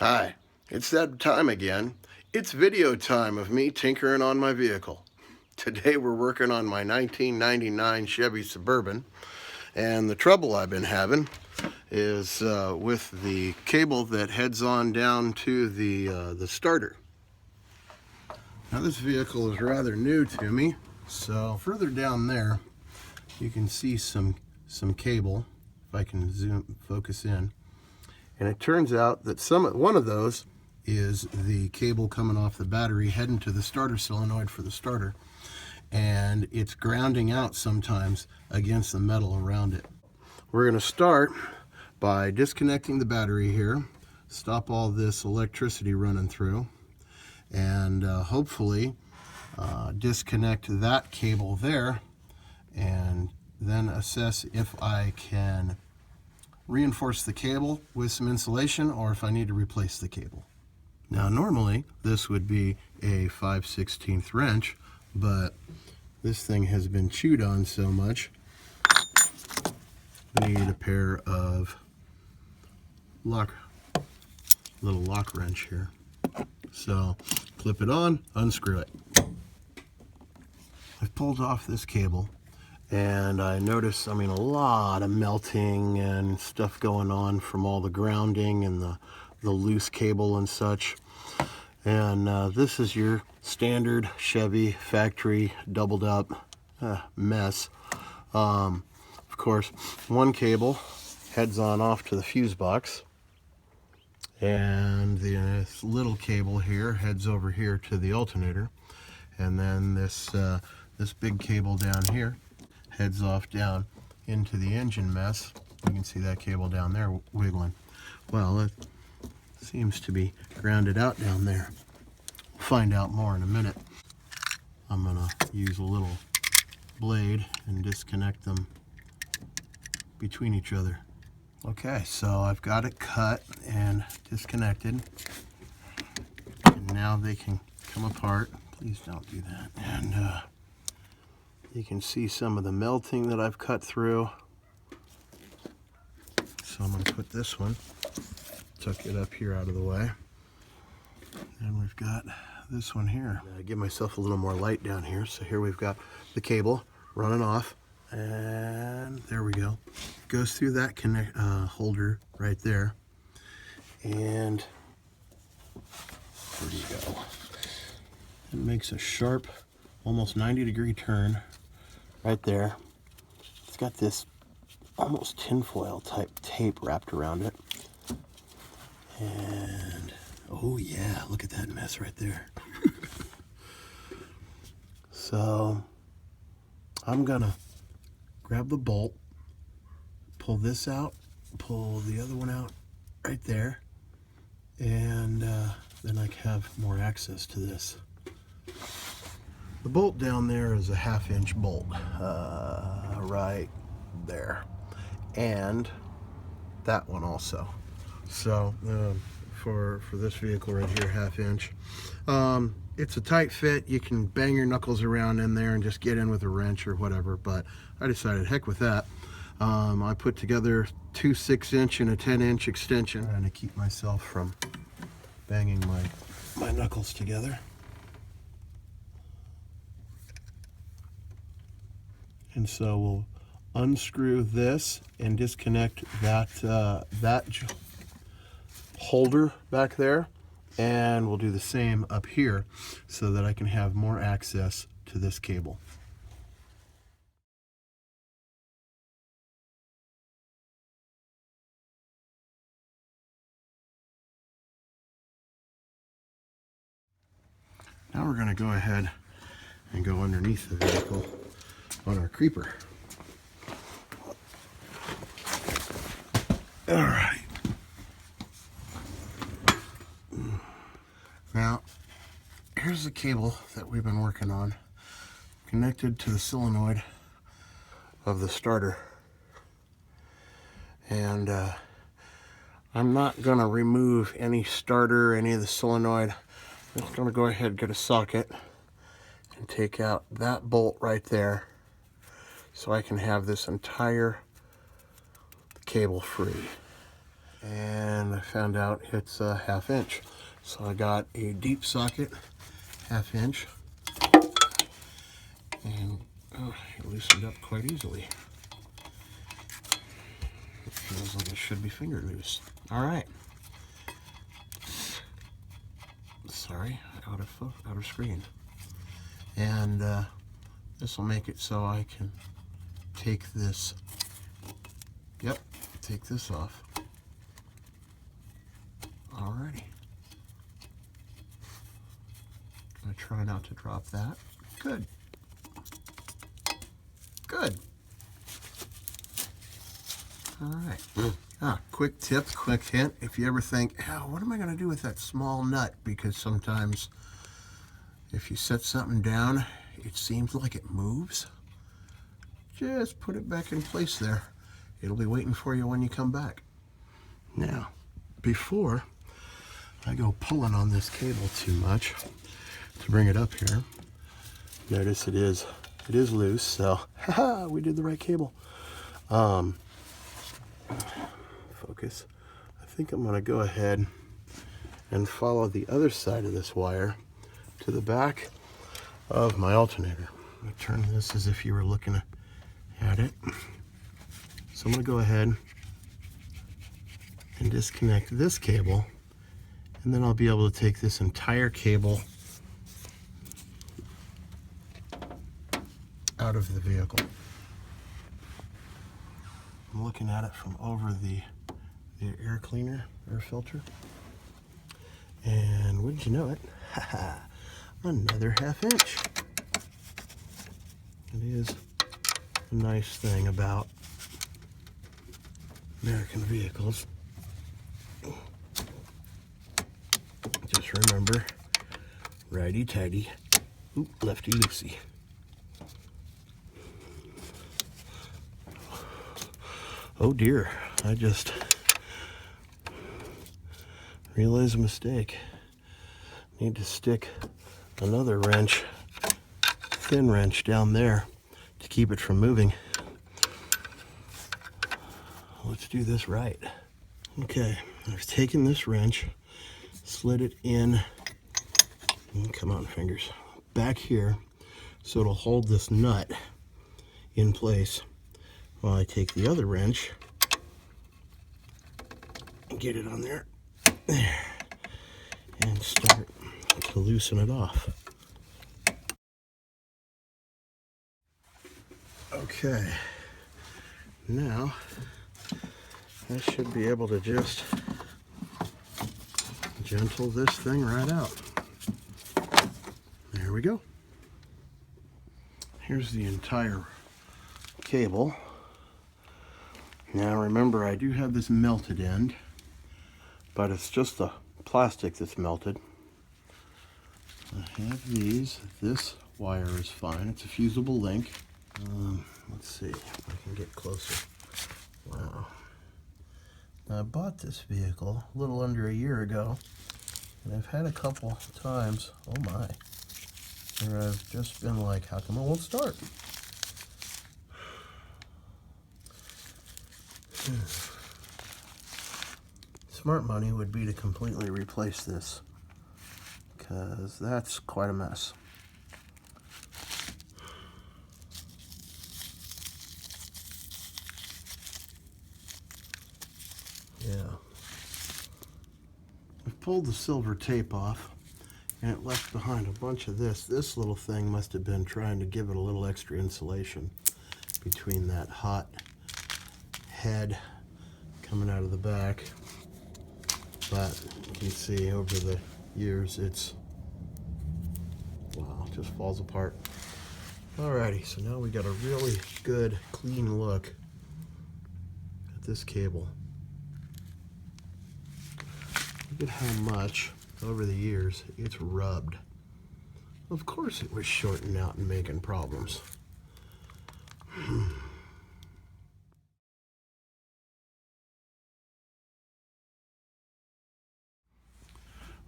Hi, it's that time again. It's video time of me tinkering on my vehicle. Today we're working on my 1999 Chevy Suburban, and the trouble I've been having is with the cable that heads on down to the starter. Now this vehicle is rather new to me, so further down there you can see some cable, if I can focus in. And it turns out that one of those is the cable coming off the battery heading to the starter solenoid for the starter. And it's grounding out sometimes against the metal around it. We're going to start by disconnecting the battery here, stop all this electricity running through, and hopefully disconnect that cable there, and then assess if I can reinforce the cable with some insulation or if I need to replace the cable. Now normally this would be a 5/16 wrench, but this thing has been chewed on so much I need a pair of little lock wrench here. So clip it on, unscrew it. I've pulled off this cable, and I notice, a lot of melting and stuff going on from all the grounding and the loose cable and such. And this is your standard Chevy factory doubled up mess. Of course, one cable heads on off to the fuse box, and this little cable here heads over here to the alternator, and then this big cable down here heads off down into the engine mess. You can see that cable down there wiggling. Well, it seems to be grounded out down there. We'll find out more in a minute. I'm gonna use a little blade and disconnect them between each other. Okay, so I've got it cut and disconnected, and now they can come apart. Please don't do that. And you can see some of the melting that I've cut through. So I'm going to put this one, tuck it up here out of the way. And we've got this one here. I give myself a little more light down here. So here we've got the cable running off, and there we go. Goes through that holder right there. And there you go. It makes a sharp, almost 90-degree turn right there. It's got this almost tinfoil type tape wrapped around it. And oh yeah, look at that mess right there. So I'm gonna grab the bolt, pull this out, pull the other one out right there, and then I can have more access to this. The bolt down there is a 1/2-inch bolt, right there, and that one also. So for this vehicle right here, 1/2 inch. It's a tight fit. You can bang your knuckles around in there and just get in with a wrench or whatever, but I decided heck with that. I put together 2 6-inch and a 10-inch extension, trying to keep myself from banging my knuckles together. And so we'll unscrew this and disconnect that holder back there, and we'll do the same up here so that I can have more access to this cable. Now we're going to go ahead and go underneath the vehicle on our creeper. All right. Now, here's the cable that we've been working on, connected to the solenoid of the starter. And I'm not going to remove any starter, any of the solenoid. I'm just going to go ahead and get a socket and take out that bolt right there so I can have this entire cable free. and I found out it's a 1/2 inch. So I got a deep socket, 1/2 inch, and it loosened up quite easily. It feels like it should be finger loose. All right. Sorry, out of screen. And this will make it so I can take this. Yep, take this off. Alrighty. I try not to drop that. Good. Good. Alright. Quick tip, quick hint. If you ever think, oh, what am I going to do with that small nut? Because sometimes if you set something down, it seems like it moves. Just put it back in place there. It'll be waiting for you when you come back. Now, before I go pulling on this cable too much to bring it up here, notice it is loose, so haha, we did the right cable. Focus. I think I'm going to go ahead and follow the other side of this wire to the back of my alternator. I'm going to turn this as if you were looking at it. So I'm going to go ahead and disconnect this cable, and then I'll be able to take this entire cable out of the vehicle. I'm looking at it from over the air cleaner, air filter. And wouldn't you know it, haha, another 1/2 inch. It is a nice thing about American vehicles. Just remember, righty tighty, oop, lefty loosey. Oh dear, I just realized a mistake. Need to stick another wrench, thin wrench down there to keep it from moving. Let's do this right. Okay, I've taken this wrench, slid it in, come on fingers, back here so it'll hold this nut in place while I take the other wrench and get it on there, and start to loosen it off. Okay, now I should be able to just gentle this thing right out. There we go. Here's the entire cable. Now remember, I do have this melted end, but it's just the plastic that's melted. I have these. This wire is fine. It's a fusible link. Let's see if I can get closer. Wow. Now, I bought this vehicle a little under a year ago, and I've had a couple times, oh my, where I've just been like, how come it won't start? Smart money would be to completely replace this, because that's quite a mess. Yeah. I've pulled the silver tape off, and it left behind a bunch of this. This little thing must have been trying to give it a little extra insulation between that hot head coming out of the back. But you can see over the years it's, wow, it just falls apart. Alrighty, so now we got a really good clean look at this cable. Look at how much over the years it's rubbed. Of course it was shorting out and making problems.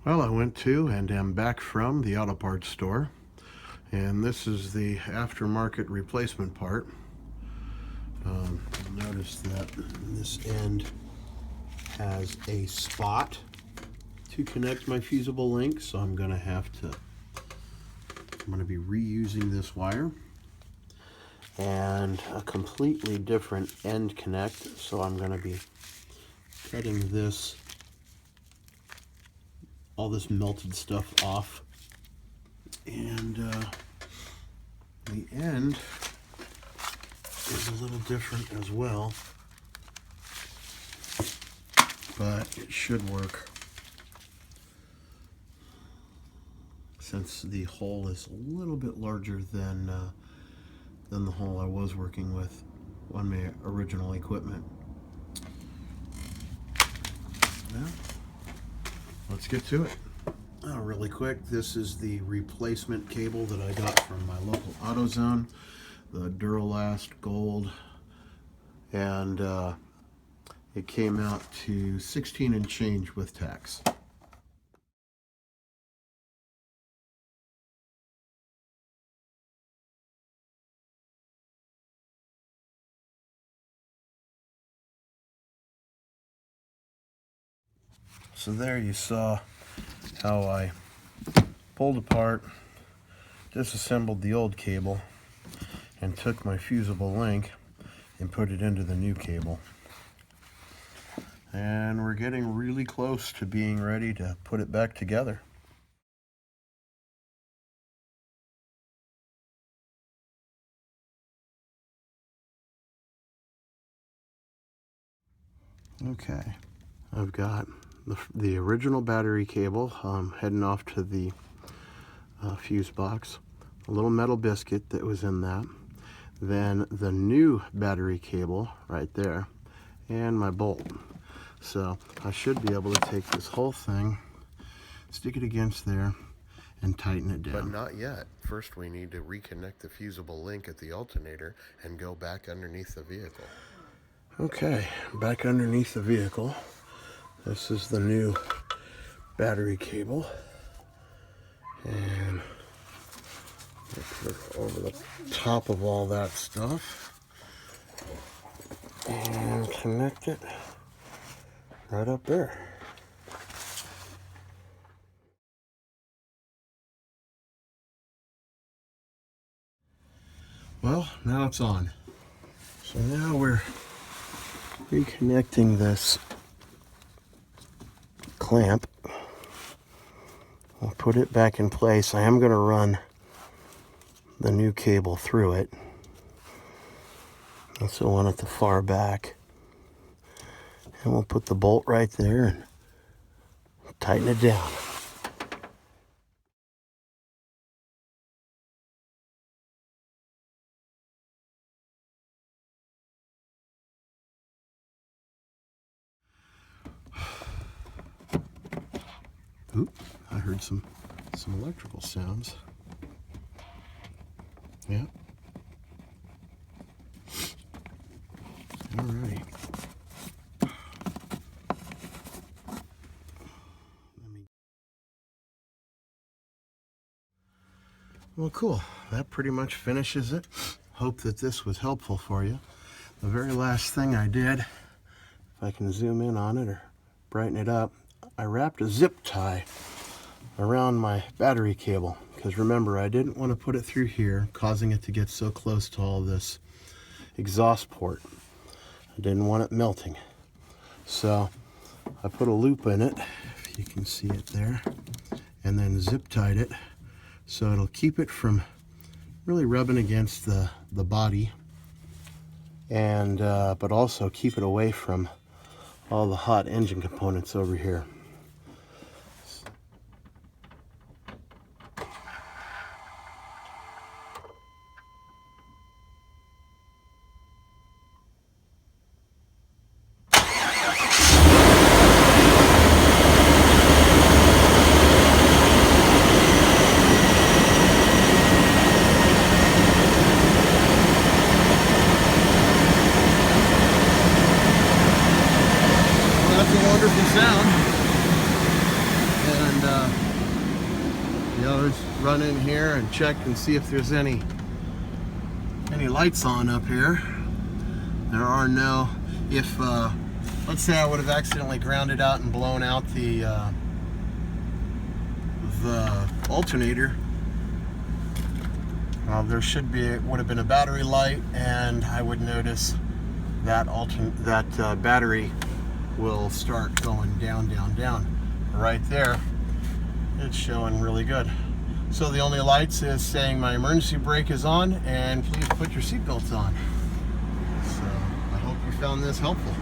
Well, I went to and am back from the auto parts store, and this is the aftermarket replacement part. Notice that this end has a spot to connect my fusible link, so I'm going to be reusing this wire, and a completely different end connect, so I'm going to be cutting all this melted stuff off, and the end is a little different as well, but it should work since the hole is a little bit larger than the hole I was working with on my original equipment. Now, let's get to it. Really quick, this is the replacement cable that I got from my local AutoZone, the Duralast Gold, and it came out to 16 and change with tax. So there you saw how I pulled apart, disassembled the old cable, and took my fusible link and put it into the new cable. And we're getting really close to being ready to put it back together. Okay, I've got the original battery cable heading off to the fuse box, a little metal biscuit that was in that, then the new battery cable right there, and my bolt. So I should be able to take this whole thing, stick it against there, and tighten it down. But not yet. First we need to reconnect the fusible link at the alternator and go back underneath the vehicle. Okay, back underneath the vehicle. This is the new battery cable, and put it over the top of all that stuff and connect it right up there. Well, now it's on. So now we're reconnecting this clamp. I'll put it back in place. I am going to run the new cable through it. That's the one at the far back. And we'll put the bolt right there and tighten it down. Oop, I heard some electrical sounds. Yeah. All right. Well, cool. That pretty much finishes it. Hope that this was helpful for you. The very last thing I did, if I can zoom in on it or brighten it up, I wrapped a zip tie around my battery cable, because remember, I didn't want to put it through here, causing it to get so close to all this exhaust port. I didn't want it melting. So I put a loop in it, if you can see it there, and then zip tied it so it'll keep it from really rubbing against the body, and but also keep it away from all the hot engine components over here. Wonderful sound. And let's run in here and check and see if there's any lights on up here. There are no. If let's say I would have accidentally grounded out and blown out the alternator. There would have been a battery light, and I would notice that battery will start going down, down, down. Right there, it's showing really good. So the only lights is saying my emergency brake is on and please put your seatbelts on. So I hope you found this helpful.